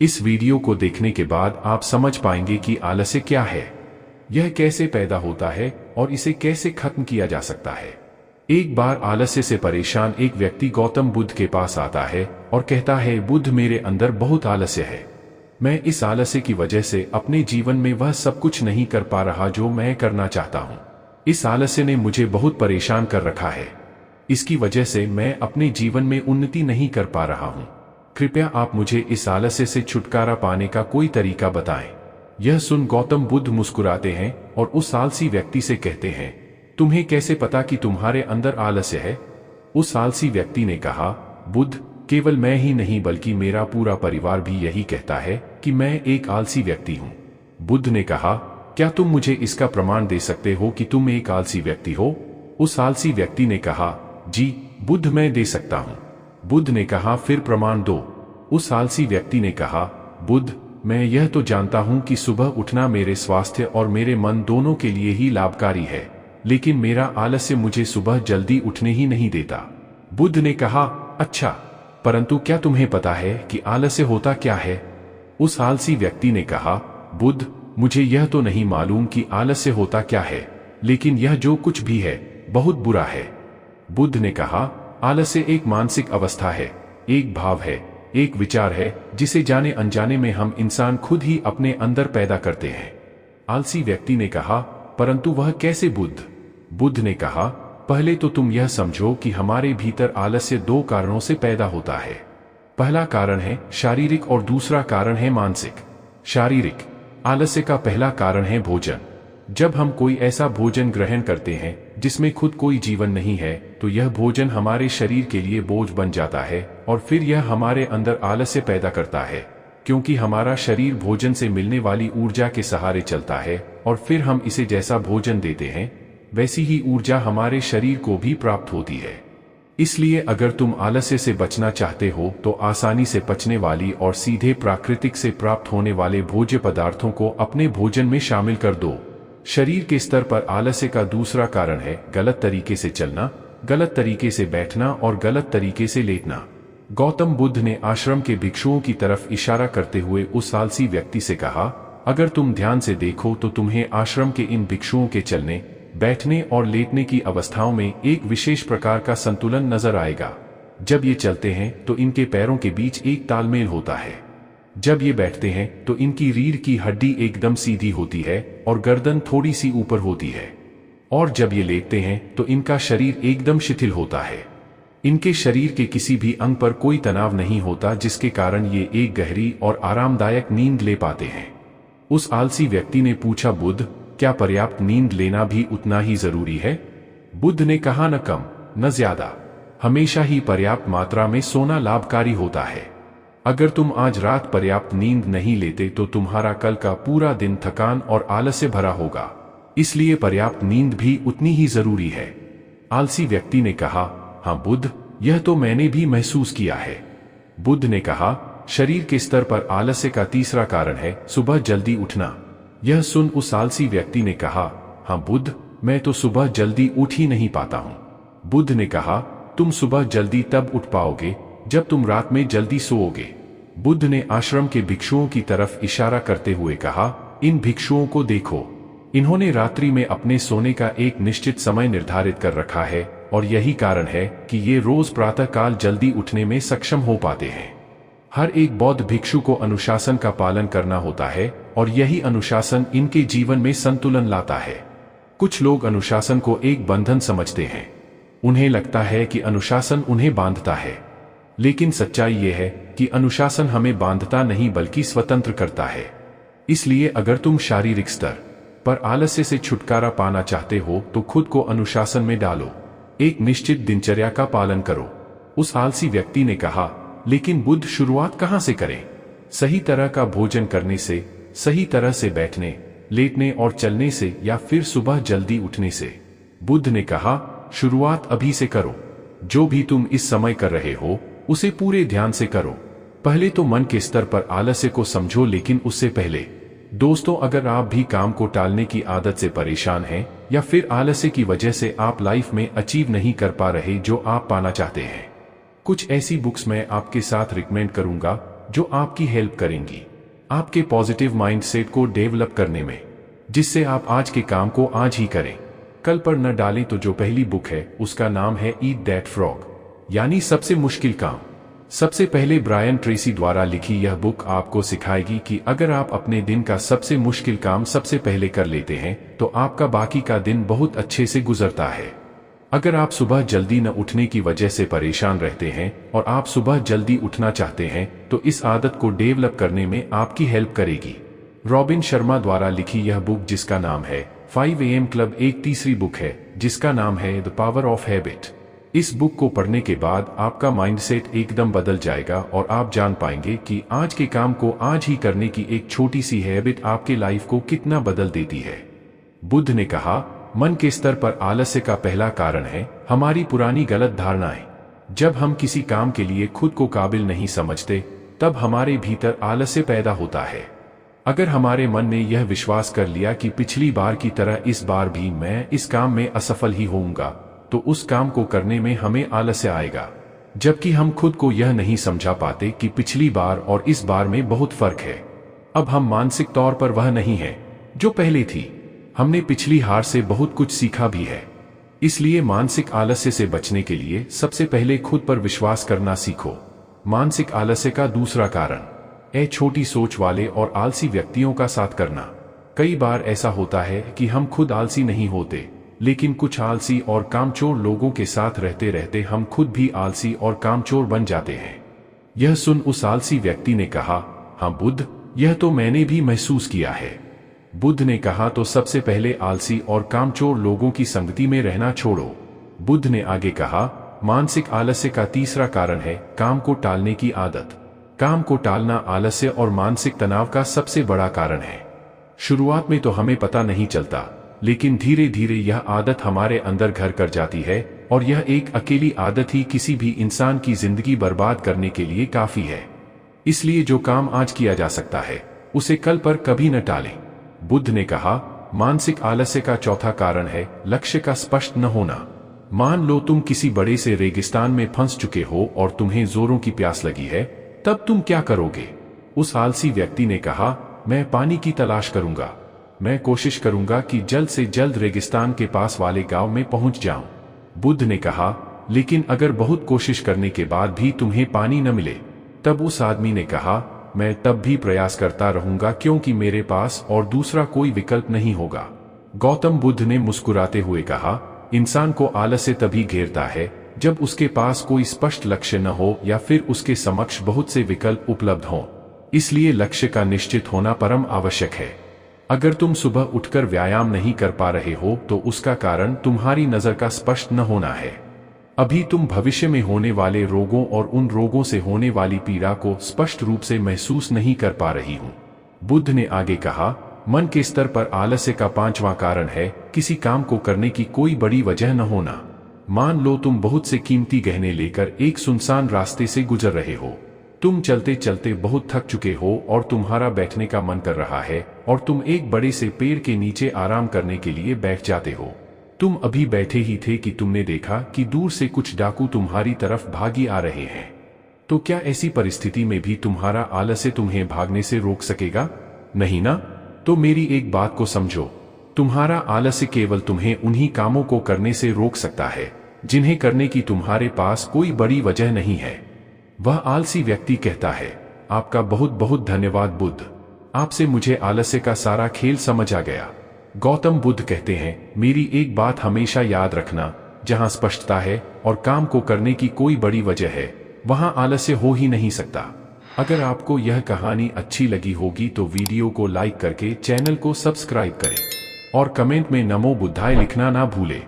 इस वीडियो को देखने के बाद आप समझ पाएंगे कि आलस्य क्या है, यह कैसे पैदा होता है और इसे कैसे खत्म किया जा सकता है। एक बार आलस्य से परेशान एक व्यक्ति गौतम बुद्ध के पास आता है और कहता है, बुद्ध, मेरे अंदर बहुत आलस्य है। मैं इस आलस्य की वजह से अपने जीवन में वह सब कुछ नहीं कर पा रहा जो मैं करना चाहता हूँ। इस आलस्य ने मुझे बहुत परेशान कर रखा है। इसकी वजह से मैं अपने जीवन में उन्नति नहीं कर पा रहा हूँ। कृपया आप मुझे इस आलस्य से छुटकारा पाने का कोई तरीका बताएं। यह सुन गौतम बुद्ध मुस्कुराते हैं और उस आलसी व्यक्ति से कहते हैं, तुम्हें कैसे पता कि तुम्हारे अंदर आलस्य है? उस आलसी व्यक्ति ने कहा, बुद्ध, केवल मैं ही नहीं बल्कि मेरा पूरा परिवार भी यही कहता है कि मैं एक आलसी व्यक्ति हूँ। बुद्ध ने कहा, क्या तुम मुझे इसका प्रमाण दे सकते हो कि तुम एक आलसी व्यक्ति हो? उस आलसी व्यक्ति ने कहा, जी बुद्ध, मैं दे सकता हूँ। बुद्ध ने कहा, फिर प्रमाण दो। उस आलसी व्यक्ति ने कहा, बुद्ध, मैं यह तो जानता हूं कि सुबह उठना मेरे स्वास्थ्य और मेरे मन दोनों के लिए ही लाभकारी है, लेकिन मेरा आलस्य मुझे सुबह जल्दी उठने ही नहीं देता। बुद्ध ने कहा, अच्छा, परंतु क्या तुम्हें पता है कि आलस्य होता क्या है? उस आलसी व्यक्ति ने कहा, बुद्ध, मुझे यह तो नहीं मालूम कि आलस्य होता क्या है, लेकिन यह जो कुछ भी है बहुत बुरा है। बुद्ध ने कहा, आलस्य एक मानसिक अवस्था है, एक भाव है, एक विचार है जिसे जाने अनजाने में हम इंसान खुद ही अपने अंदर पैदा करते हैं। आलसी व्यक्ति ने कहा, परंतु वह कैसे बुद्ध? बुद्ध ने कहा, पहले तो तुम यह समझो कि हमारे भीतर आलस्य दो कारणों से पैदा होता है। पहला कारण है शारीरिक और दूसरा कारण है मानसिक। शारीरिक आलस्य का पहला कारण है भोजन। जब हम कोई ऐसा भोजन ग्रहण करते हैं जिसमें खुद कोई जीवन नहीं है, तो यह भोजन हमारे शरीर के लिए बोझ बन जाता है और फिर यह हमारे अंदर आलस्य पैदा करता है, क्योंकि हमारा शरीर भोजन से मिलने वाली ऊर्जा के सहारे चलता है और फिर हम इसे जैसा भोजन देते हैं वैसी ही ऊर्जा हमारे शरीर को भी प्राप्त होती है। इसलिए अगर तुम आलस्य से बचना चाहते हो तो आसानी से पचने वाली और सीधे प्राकृतिक से प्राप्त होने वाले भोज्य पदार्थों को अपने भोजन में शामिल कर दो। शरीर के स्तर पर आलस्य का दूसरा कारण है गलत तरीके से चलना, गलत तरीके से बैठना और गलत तरीके से लेटना। गौतम बुद्ध ने आश्रम के भिक्षुओं की तरफ इशारा करते हुए उस आलसी व्यक्ति से कहा, अगर तुम ध्यान से देखो तो तुम्हें आश्रम के इन भिक्षुओं के चलने, बैठने और लेटने की अवस्थाओं में एक विशेष प्रकार का संतुलन नजर आएगा। जब ये चलते हैं तो इनके पैरों के बीच एक तालमेल होता है। जब ये बैठते हैं तो इनकी रीढ़ की हड्डी एकदम सीधी होती है और गर्दन थोड़ी सी ऊपर होती है, और जब ये लेटते हैं तो इनका शरीर एकदम शिथिल होता है। इनके शरीर के किसी भी अंग पर कोई तनाव नहीं होता, जिसके कारण ये एक गहरी और आरामदायक नींद ले पाते हैं। उस आलसी व्यक्ति ने पूछा, बुद्ध, क्या पर्याप्त नींद लेना भी उतना ही जरूरी है? बुद्ध ने कहा, न कम न ज्यादा, हमेशा ही पर्याप्त मात्रा में सोना लाभकारी होता है। अगर तुम आज रात पर्याप्त नींद नहीं लेते तो तुम्हारा कल का पूरा दिन थकान और आलस्य भरा होगा, इसलिए पर्याप्त नींद भी उतनी ही जरूरी है। आलसी व्यक्ति ने कहा, हाँ बुद्ध, यह तो मैंने भी महसूस किया है। बुद्ध ने कहा, शरीर के स्तर पर आलस्य का तीसरा कारण है सुबह जल्दी उठना। यह सुन उस आलसी व्यक्ति ने कहा, हाँ बुद्ध, मैं तो सुबह जल्दी उठ ही नहीं पाता हूँ। बुद्ध ने कहा, तुम सुबह जल्दी तब उठ पाओगे जब तुम रात में जल्दी सोओगे। बुद्ध ने आश्रम के भिक्षुओं की तरफ इशारा करते हुए कहा, इन भिक्षुओं को देखो, इन्होंने रात्रि में अपने सोने का एक निश्चित समय निर्धारित कर रखा है और यही कारण है कि ये रोज प्रातःकाल जल्दी उठने में सक्षम हो पाते हैं। हर एक बौद्ध भिक्षु को अनुशासन का पालन करना होता है और यही अनुशासन इनके जीवन में संतुलन लाता है। कुछ लोग अनुशासन को एक बंधन समझते हैं। उन्हें लगता है कि अनुशासन उन्हें बांधता है, लेकिन सच्चाई यह है कि अनुशासन हमें बांधता नहीं बल्कि स्वतंत्र करता है। इसलिए अगर तुम शारीरिक स्तर पर आलस्य से छुटकारा पाना चाहते हो तो खुद को अनुशासन में डालो, एक निश्चित दिनचर्या का पालन करो। उस आलसी व्यक्ति ने कहा, लेकिन बुद्ध, शुरुआत कहां से करें? सही तरह का भोजन करने से, सही तरह से बैठने, लेटने और चलने से, या फिर सुबह जल्दी उठने से? बुद्ध ने कहा, शुरुआत अभी से करो। जो भी तुम इस समय कर रहे हो उसे पूरे ध्यान से करो। पहले तो मन के स्तर पर आलस्य को समझो, लेकिन उससे पहले दोस्तों, अगर आप भी काम को टालने की आदत से परेशान हैं या फिर आलस्य की वजह से आप लाइफ में अचीव नहीं कर पा रहे जो आप पाना चाहते हैं, कुछ ऐसी बुक्स मैं आपके साथ रिकमेंड करूंगा जो आपकी हेल्प करेंगी आपके पॉजिटिव माइंडसेट को डेवलप करने में, जिससे आप आज के काम को आज ही करें, कल पर न डालें। तो जो पहली बुक है उसका नाम है ईट दैट फ्रॉग, यानी सबसे मुश्किल काम। सबसे पहले ब्रायन ट्रेसी द्वारा लिखी यह बुक आपको सिखाएगी कि अगर आप अपने दिन का सबसे मुश्किल काम सबसे पहले कर लेते हैं तो आपका बाकी का दिन बहुत अच्छे से गुजरता है। अगर आप सुबह जल्दी न उठने की वजह से परेशान रहते हैं और आप सुबह जल्दी उठना चाहते हैं तो इस आदत को डेवलप करने में आपकी हेल्प करेगी। रॉबिन शर्मा द्वारा लिखी यह बुक जिसका नाम है 5 AM क्लब एक तीसरी बुक है जिसका नाम है द पावर ऑफ हैबिट। इस बुक को पढ़ने के बाद आपका माइंडसेट एकदम बदल जाएगा और आप जान पाएंगे कि आज के काम को आज ही करने की एक छोटी सी हैबिट आपके लाइफ को कितना बदल देती है। बुद्ध ने कहा, मन के स्तर पर आलस्य का पहला कारण है हमारी पुरानी गलत धारणाएं। जब हम किसी काम के लिए खुद को काबिल नहीं समझते तब हमारे भीतर आलस्य पैदा होता है। अगर हमारे मन ने यह विश्वास कर लिया कि पिछली बार की तरह इस बार भी मैं इस काम में असफल ही होऊंगा, तो उस काम को करने में हमें आलस्य आएगा। जबकि हम खुद को यह नहीं समझा पाते कि पिछली बार और इस बार में बहुत फर्क है। अब हम मानसिक तौर पर वह नहीं है जो पहले थी। हमने पिछली हार से बहुत कुछ सीखा भी है। इसलिए मानसिक आलस्य से बचने के लिए सबसे पहले खुद पर विश्वास करना सीखो। मानसिक आलस्य का दूसरा कारण छोटी सोच वाले और आलसी व्यक्तियों का साथ करना। कई बार ऐसा होता है कि हम खुद आलसी नहीं होते, लेकिन कुछ आलसी और कामचोर लोगों के साथ रहते रहते हम खुद भी आलसी और कामचोर बन जाते हैं। यह सुन उस आलसी व्यक्ति ने कहा, हाँ बुद्ध, यह तो मैंने भी महसूस किया है। बुद्ध ने कहा, तो सबसे पहले आलसी और कामचोर लोगों की संगति में रहना छोड़ो। बुद्ध ने आगे कहा, मानसिक आलस्य का तीसरा कारण है काम को टालने की आदत। काम को टालना आलस्य और मानसिक तनाव का सबसे बड़ा कारण है। शुरुआत में तो हमें पता नहीं चलता, लेकिन धीरे धीरे यह आदत हमारे अंदर घर कर जाती है और यह एक अकेली आदत ही किसी भी इंसान की जिंदगी बर्बाद करने के लिए काफी है। इसलिए जो काम आज किया जा सकता है उसे कल पर कभी न टालें। बुद्ध ने कहा, मानसिक आलस्य का चौथा कारण है लक्ष्य का स्पष्ट न होना। मान लो तुम किसी बड़े से रेगिस्तान में फंस चुके हो और तुम्हें जोरों की प्यास लगी है, तब तुम क्या करोगे? उस आलसी व्यक्ति ने कहा, मैं पानी की तलाश करूंगा। मैं कोशिश करूंगा कि जल्द से जल्द रेगिस्तान के पास वाले गांव में पहुंच जाऊं। बुद्ध ने कहा, लेकिन अगर बहुत कोशिश करने के बाद भी तुम्हें पानी न मिले? तब उस आदमी ने कहा, मैं तब भी प्रयास करता रहूंगा क्योंकि मेरे पास और दूसरा कोई विकल्प नहीं होगा। गौतम बुद्ध ने मुस्कुराते हुए कहा, इंसान को आलस्य तभी घेरता है जब उसके पास कोई स्पष्ट लक्ष्य न हो या फिर उसके समक्ष बहुत से विकल्प उपलब्ध हों। इसलिए लक्ष्य का निश्चित होना परम आवश्यक है। अगर तुम सुबह उठकर व्यायाम नहीं कर पा रहे हो तो उसका कारण तुम्हारी नजर का स्पष्ट न होना है। अभी तुम भविष्य में होने वाले रोगों और उन रोगों से होने वाली पीड़ा को स्पष्ट रूप से महसूस नहीं कर पा रही हूं। बुद्ध ने आगे कहा, मन के स्तर पर आलस्य का पांचवां कारण है किसी काम को करने की कोई बड़ी वजह न होना। मान लो तुम बहुत से कीमती गहने लेकर एक सुनसान रास्ते से गुजर रहे हो। तुम चलते चलते बहुत थक चुके हो और तुम्हारा बैठने का मन कर रहा है और तुम एक बड़े से पेड़ के नीचे आराम करने के लिए बैठ जाते हो। तुम अभी बैठे ही थे कि तुमने देखा कि दूर से कुछ डाकू तुम्हारी तरफ भागी आ रहे हैं। तो क्या ऐसी परिस्थिति में भी तुम्हारा आलस्य तुम्हें भागने से रोक सकेगा? नहीं ना? तो मेरी एक बात को समझो, तुम्हारा आलस्य केवल तुम्हें उन्हीं कामों को करने से रोक सकता है जिन्हें करने की तुम्हारे पास कोई बड़ी वजह नहीं है। वह आलसी व्यक्ति कहता है, आपका बहुत बहुत धन्यवाद बुद्ध, आपसे मुझे आलस्य का सारा खेल समझ आ गया। गौतम बुद्ध कहते हैं, मेरी एक बात हमेशा याद रखना, जहां स्पष्टता है और काम को करने की कोई बड़ी वजह है, वहां आलस्य हो ही नहीं सकता। अगर आपको यह कहानी अच्छी लगी होगी तो वीडियो को लाइक करके चैनल को सब्सक्राइब करें और कमेंट में नमो बुद्धाय लिखना ना भूलें।